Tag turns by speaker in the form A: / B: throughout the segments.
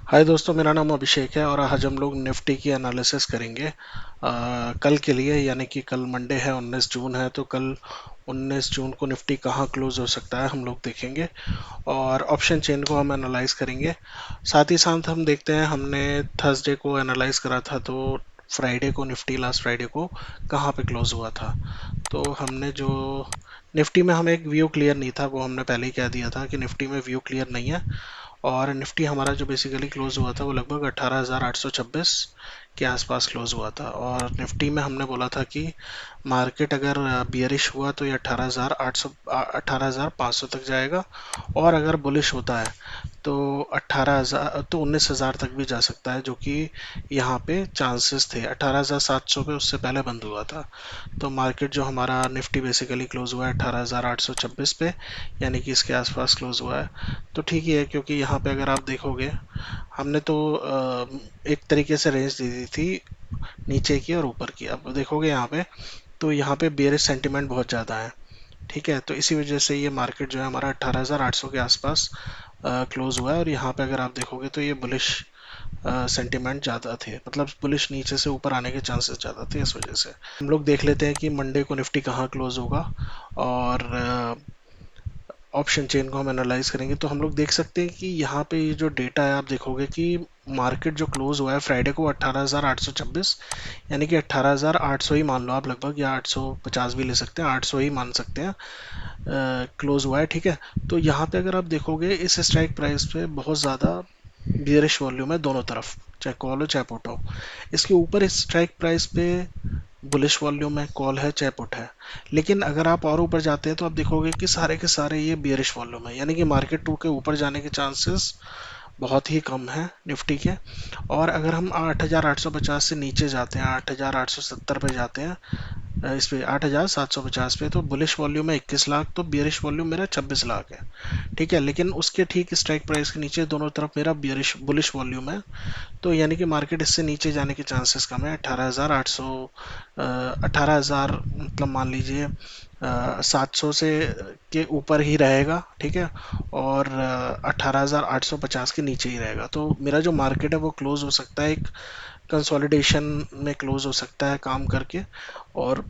A: हाय दोस्तों, मेरा नाम अभिषेक है और आज हम लोग निफ्टी की एनालिसिस करेंगे। कल के लिए, यानी कि कल मंडे है, 19 जून है, तो कल 19 जून को निफ्टी कहाँ क्लोज हो सकता है हम लोग देखेंगे और ऑप्शन चेन को हम एनालाइज करेंगे। साथ ही साथ हम देखते हैं, हमने थर्सडे को एनालाइज करा था, तो फ्राइडे को निफ्टी लास्ट फ्राइडे को कहाँ पे क्लोज हुआ था। तो हमने जो निफ्टी में हमें एक व्यू क्लियर नहीं था, वो हमने पहले ही कह दिया था कि निफ्टी में व्यू क्लियर नहीं है। और निफ्टी हमारा जो बेसिकली क्लोज हुआ था वो लगभग 18,826 के आसपास क्लोज हुआ था। और निफ्टी में हमने बोला था कि मार्केट अगर बियरिश हुआ तो ये 18,800 18,500 तक जाएगा, और अगर बुलिश होता है तो 18,000 तो 19,000 तक भी जा सकता है, जो कि यहाँ पे चांसेस थे। 18,700 पे उससे पहले बंद हुआ था। तो मार्केट जो हमारा निफ्टी बेसिकली क्लोज हुआ है 18,826 पे, यानी कि इसके आसपास क्लोज हुआ है। तो ठीक ही है, क्योंकि यहाँ पे अगर आप देखोगे, हमने तो एक तरीके से रेंज दे दी थी नीचे की और ऊपर की। अब देखोगे यहाँ पे, तो यहाँ पे बेयरिश सेंटीमेंट बहुत ज़्यादा है। ठीक है, तो इसी वजह से ये मार्केट जो है हमारा 18,800 के आसपास क्लोज हुआ है। और यहाँ पे अगर आप देखोगे तो ये बुलिश सेंटीमेंट ज़्यादा थे, मतलब बुलिश नीचे से ऊपर आने के चांसेस ज़्यादा थे। इस वजह से हम लोग देख लेते हैं कि मंडे को निफ्टी कहाँ क्लोज होगा, और ऑप्शन चेन को हम एनालाइज करेंगे। तो हम लोग देख सकते हैं कि यहाँ पे ये जो डेटा है, आप देखोगे कि मार्केट जो क्लोज हुआ है फ्राइडे को 18,826, यानी कि 18,800 ही मान लो आप लगभग, या 850 भी ले सकते हैं, 800 ही मान सकते हैं, क्लोज हुआ है। ठीक है, तो यहाँ पे अगर आप देखोगे इस स्ट्राइक प्राइस पे बहुत ज़्यादा बियरिश वॉल्यूम है दोनों तरफ, चाहे कॉल हो चाहे पुट हो। इसके ऊपर इस स्ट्राइक प्राइस पे बुलिश वॉल्यूम है, कॉल है चाहे पुट है। लेकिन अगर आप और ऊपर जाते हैं तो आप देखोगे कि सारे के सारे ये बियरिश वॉल्यूम है, यानी कि मार्केट टू के ऊपर जाने के चांसेस बहुत ही कम है निफ्टी के। और अगर हम 8,850 से नीचे जाते हैं, 8,870 पे जाते हैं, इस पे 8,750 पे, तो बुलिश वॉल्यूम है 21 लाख, तो बियरिश वॉल्यूम मेरा 26 लाख है। ठीक है, लेकिन उसके ठीक स्ट्राइक प्राइस के नीचे दोनों तरफ मेरा बियरिश बुलिश वॉल्यूम है। तो यानी कि मार्केट इससे नीचे जाने के चांसेस कम है। 18,800, 18,000, मतलब मान लीजिए 700 से के ऊपर ही रहेगा। ठीक है, और 18,850 के नीचे ही रहेगा। तो मेरा जो मार्केट है वो क्लोज हो सकता है एक कंसोलिडेशन में, क्लोज हो सकता है काम करके, और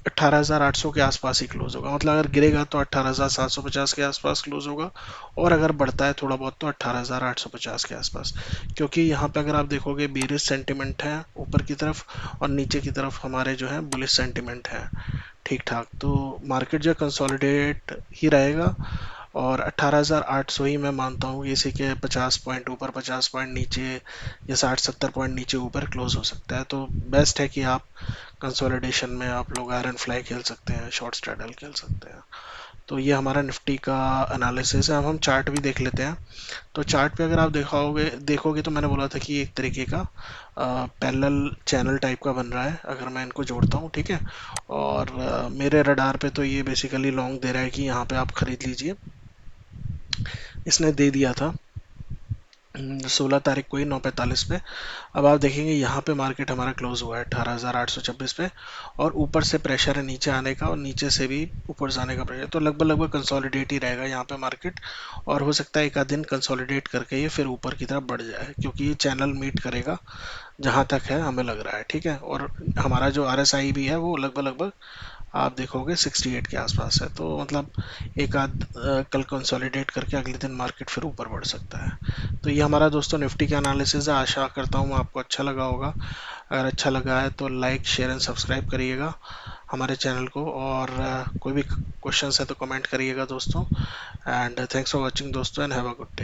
A: 18,800 के आसपास ही क्लोज होगा। मतलब अगर गिरेगा तो 18,750 के आसपास क्लोज होगा, और अगर बढ़ता है थोड़ा बहुत तो 18,850 के आसपास। क्योंकि यहाँ पे अगर आप देखोगे बेरिश सेंटिमेंट है ऊपर की तरफ, और नीचे की तरफ हमारे जो है बुलिश सेंटिमेंट है ठीक ठाक। तो मार्केट जो कंसोलिडेट ही रहेगा, और 18,800 ही मैं मानता हूँ कि इसी के 50 पॉइंट ऊपर 50 पॉइंट नीचे, या 60-70 पॉइंट नीचे ऊपर क्लोज हो सकता है। तो बेस्ट है कि आप कंसोलिडेशन में आप लोग आयरन फ्लाई खेल सकते हैं, शॉर्ट स्ट्रैडल खेल सकते हैं। तो ये हमारा निफ्टी का एनालिसिस है। अब हम चार्ट भी देख लेते हैं। तो चार्ट पे अगर आप देखोगे तो मैंने बोला था कि एक तरीके का पैरेलल चैनल टाइप का बन रहा है अगर मैं इनको जोड़ता हूँ। ठीक है, और मेरे रडार पे तो ये बेसिकली लॉन्ग दे रहा है कि यहाँ पे आप खरीद लीजिए। इसने दे दिया था 16 तारीख को ही 9:45 पे। अब आप देखेंगे यहाँ पे मार्केट हमारा क्लोज हुआ है 18,826 पे, और ऊपर से प्रेशर है नीचे आने का, और नीचे से भी ऊपर जाने का प्रेशर। तो लगभग लगभग कंसोलिडेट ही रहेगा यहाँ पे मार्केट, और हो सकता है एक आध दिन कंसोलिडेट करके ये फिर ऊपर की तरफ बढ़ जाए, क्योंकि ये चैनल मीट करेगा जहाँ तक है हमें लग रहा है। ठीक है, और हमारा जो RSI भी है वो लगभग लगभग आप देखोगे 68 के आसपास है। तो मतलब एक आध कल कंसोलिडेट करके अगले दिन मार्केट फिर ऊपर बढ़ सकता है। तो ये हमारा दोस्तों निफ्टी का एनालिसिस है। आशा करता हूँ आपको अच्छा लगा होगा। अगर अच्छा लगा है तो लाइक शेयर एंड सब्सक्राइब करिएगा हमारे चैनल को, और कोई भी क्वेश्चन है तो कमेंट करिएगा दोस्तों। एंड थैंक्स फॉर वॉचिंग दोस्तों, and have a good day.